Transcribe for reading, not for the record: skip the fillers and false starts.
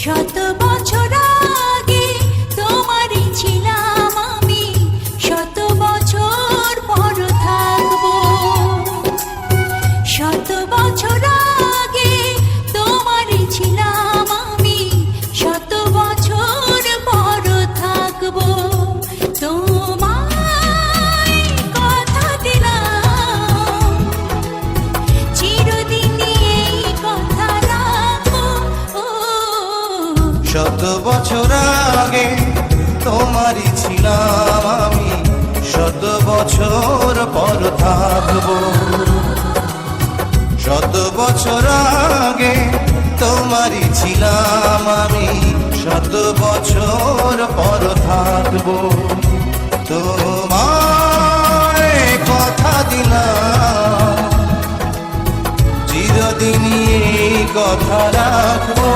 শত বছর আগে তোমারই ছিলাম আমি, শত বছর পর থাকবো। শত বছর আগে তোমারই ছিলাম আমি, শত বছর পর থাকবো। তোমায় কথা দিলাম, চিরদিন এই কথা রাখবো। শত বছর আগে তোমারই ছিলাম আমি, শত বছর পর থাকবো। শত বছর আগে তোমারই ছিলাম আমি, শত বছর পর থাকবো। তোমায় কথা দিলাম, চিরদিনই এই কথা রাখবো।